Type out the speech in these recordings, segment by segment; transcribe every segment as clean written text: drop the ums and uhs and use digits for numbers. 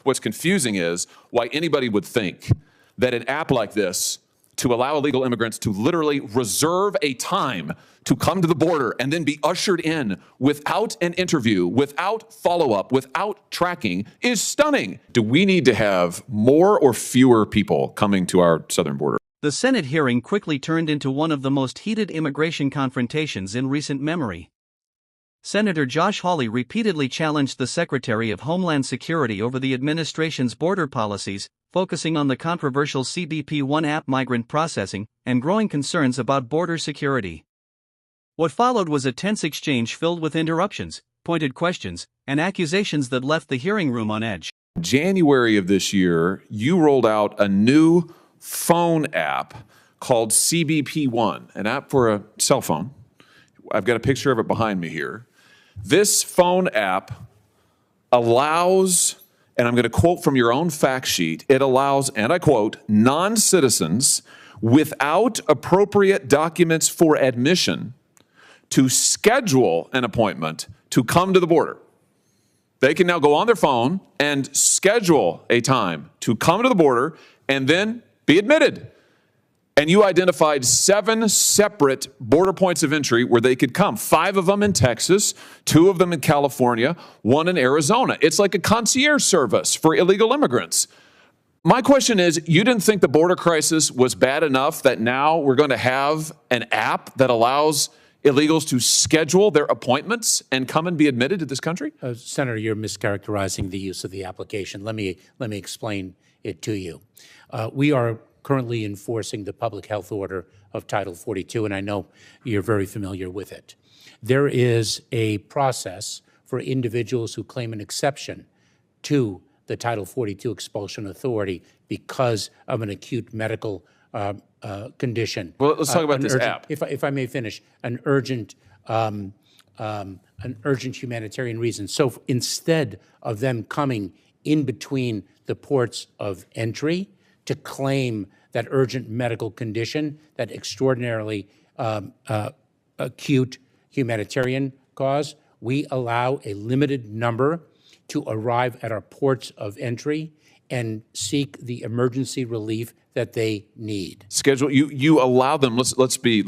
What's confusing is why anybody would think that an app like this to allow illegal immigrants to literally reserve a time to come to the border and then be ushered in without an interview, without follow-up, without tracking is stunning. Do we need to have more or fewer people coming to our southern border? The Senate hearing quickly turned into one of the most heated immigration confrontations in recent memory. Senator Josh Hawley repeatedly challenged the Secretary of Homeland Security over the administration's border policies, focusing on the controversial CBP-1 app migrant processing and growing concerns about border security. What followed was a tense exchange filled with interruptions, pointed questions, and accusations that left the hearing room on edge. January of this year, you rolled out a new phone app called CBP-1, an app for a cell phone. I've got a picture of it behind me here. This phone app allows, and I'm going to quote from your own fact sheet, it allows, and I quote, non-citizens without appropriate documents for admission to schedule an appointment to come to the border. They can now go on their phone and schedule a time to come to the border and then be admitted. And you identified 7 separate border points of entry where they could come. 5 of them in Texas, 2 of them in California, 1 in Arizona. It's like a concierge service for illegal immigrants. My question is, you didn't think the border crisis was bad enough that now we're going to have an app that allows illegals to schedule their appointments and come and be admitted to this country? Senator, you're mischaracterizing the use of the application. Let me explain it to you. We are currently enforcing the public health order of Title 42, and I know you're very familiar with it. There is a process for individuals who claim an exception to the Title 42 expulsion authority because of an acute medical condition. Well, let's talk about this app. If I may finish, an urgent humanitarian reason. So instead of them coming in between the ports of entry to claim that urgent medical condition, that extraordinarily acute humanitarian cause, we allow a limited number to arrive at our ports of entry and seek the emergency relief that they need. Schedule, you allow them, let's be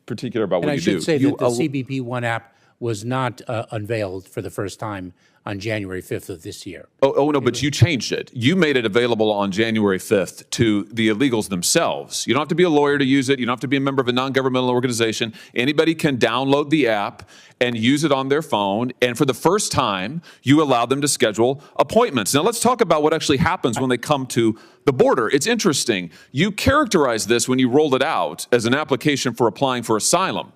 particular about what you do. And I should say that the CBP-1 app was not unveiled for the first time on January 5th of this year. Oh no, but you changed it. You made it available on January 5th to the illegals themselves. You don't have to be a lawyer to use it. You don't have to be a member of a non-governmental organization. Anybody can download the app and use it on their phone. And for the first time, you allow them to schedule appointments. Now let's talk about what actually happens when they come to the border. It's interesting. You characterized this when you rolled it out as an application for applying for asylum.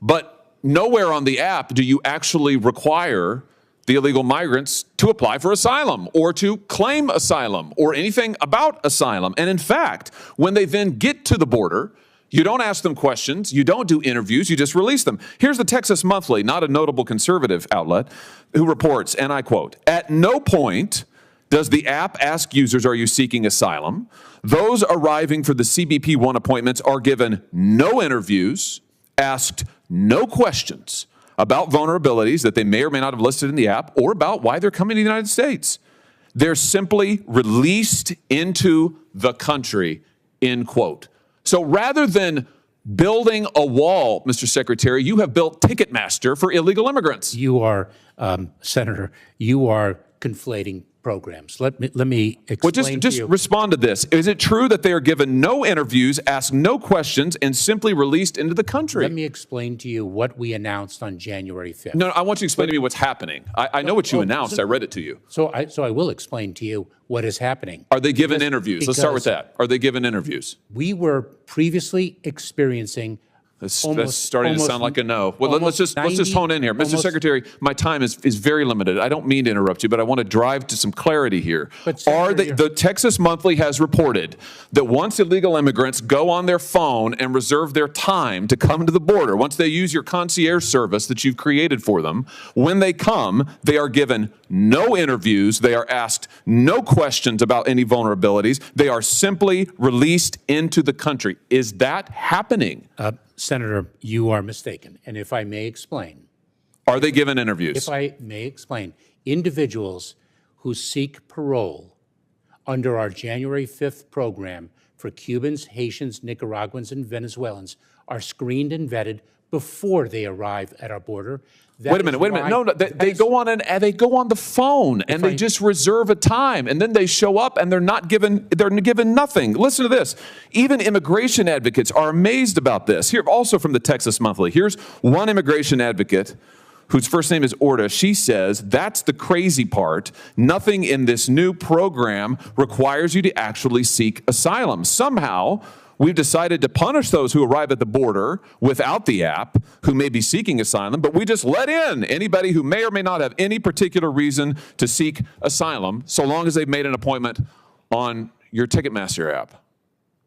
But nowhere on the app do you actually require the illegal migrants to apply for asylum or to claim asylum or anything about asylum. And in fact, when they then get to the border, you don't ask them questions, you don't do interviews, you just release them. Here's the Texas Monthly, not a notable conservative outlet, who reports, and I quote, "At no point does the app ask users, are you seeking asylum? Those arriving for the CBP-1 appointments are given no interviews, asked no questions about vulnerabilities that they may or may not have listed in the app or about why they're coming to the United States. They're simply released into the country," end quote. So rather than building a wall, Mr. Secretary, you have built Ticketmaster for illegal immigrants. You are, Senator, you are conflating programs. Let me explain just respond to this. Is it true that they are given no interviews, asked no questions, and simply released into the country? Let me explain to you what we announced on January 5th. No, I want you to explain to me what's happening. I know what you announced. I read it to you. So I will explain to you what is happening. Are they given interviews? Let's start with that. Are they given interviews? We were previously experiencing That's starting to sound like a no. Well, let's just hone in here. Mr. Secretary, my time is very limited. I don't mean to interrupt you, but I want to drive to some clarity here. The Texas Monthly has reported that once illegal immigrants go on their phone and reserve their time to come to the border, once they use your concierge service that you've created for them, when they come, they are given no interviews. They are asked no questions about any vulnerabilities. They are simply released into the country. Is that happening? Senator, you are mistaken. And if I may explain. Are they given interviews? If I may explain, individuals who seek parole under our January 5th program for Cubans, Haitians, Nicaraguans, and Venezuelans are screened and vetted before they arrive at our border. Wait a minute. No, they go on they go on the phone and they just reserve a time, and then they show up and they're given nothing. Listen to this. Even immigration advocates are amazed about this. Here, also from the Texas Monthly. Here's one immigration advocate whose first name is Orta. She says, that's the crazy part. Nothing in this new program requires you to actually seek asylum. Somehow, we've decided to punish those who arrive at the border without the app, who may be seeking asylum, but we just let in anybody who may or may not have any particular reason to seek asylum, so long as they've made an appointment on your Ticketmaster app.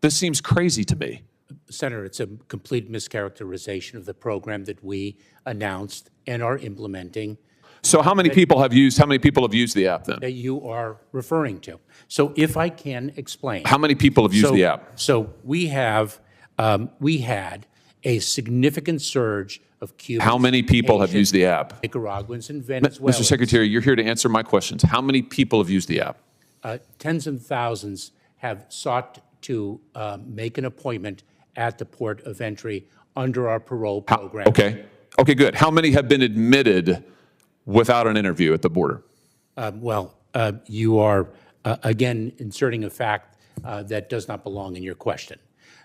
This seems crazy to me. Senator, it's a complete mischaracterization of the program that we announced and are implementing. So how many people have used the app then? That you are referring to. So if I can explain. How many people have used the app? So we had a significant surge of Cubans. How many people have used the app? Nicaraguans and Venezuelans. Mr. Secretary, you're here to answer my questions. How many people have used the app? Tens of thousands have sought to make an appointment at the port of entry under our parole program. Okay, good. How many have been admitted without an interview at the border? You are, again, inserting a fact that does not belong in your question.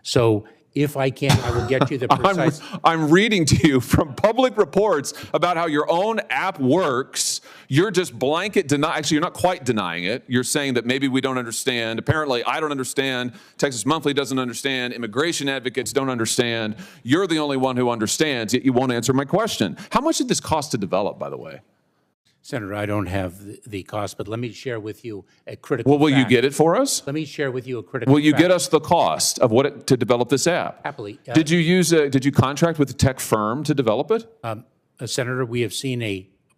So if I can, I will get you the precise... I'm reading to you from public reports about how your own app works. You're just blanket denying. Actually, you're not quite denying it. You're saying that maybe we don't understand. Apparently, I don't understand. Texas Monthly doesn't understand. Immigration advocates don't understand. You're the only one who understands, yet you won't answer my question. How much did this cost to develop, by the way? Senator, I don't have the cost, but let me share with you a critical Well, will you fact. get it for us? Let me share with you a critical Will you fact. get us the cost of to develop this app? Happily. Did you contract with a tech firm to develop it? Senator, we have seen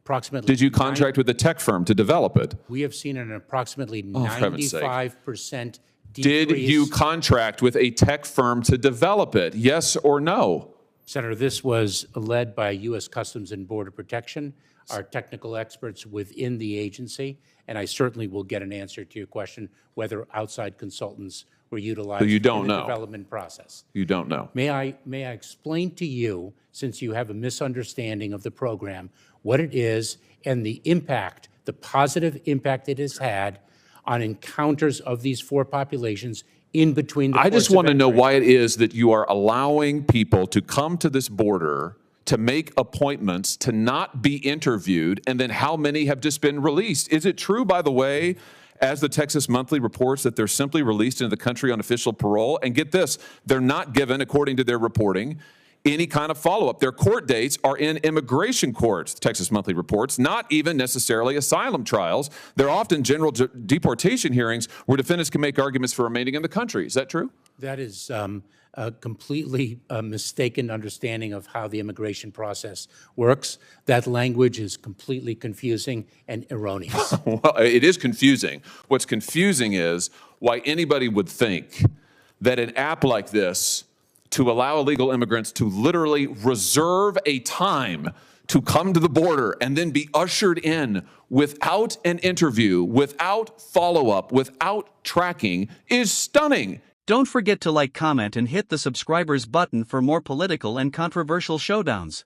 approximately... Did you contract with a tech firm to develop it? We have seen an approximately for heaven's sake. 95% decrease... Did you contract with a tech firm to develop it? Yes or no? Senator, this was led by U.S. Customs and Border Protection, our technical experts within the agency, and I certainly will get an answer to your question whether outside consultants were utilized you don't in the know. development process. You don't know. May I explain to you, since you have a misunderstanding of the program, what it is and the impact, the positive impact it has had on encounters of these four populations in between the I just ports of want to know entry. why it is that you are allowing people to come to this border to make appointments, to not be interviewed, and then how many have just been released? Is it true, by the way, as the Texas Monthly reports, that they're simply released into the country on official parole? And get this, they're not given, according to their reporting, any kind of follow-up. Their court dates are in immigration courts, Texas Monthly reports, not even necessarily asylum trials. They're often general deportation hearings where defendants can make arguments for remaining in the country. Is that true? That is a completely mistaken understanding of how the immigration process works. That language is completely confusing and erroneous. Well, it is confusing. What's confusing is why anybody would think that an app like this to allow illegal immigrants to literally reserve a time to come to the border and then be ushered in without an interview, without follow-up, without tracking is stunning. Don't forget to like, comment, and hit the subscribers button for more political and controversial showdowns.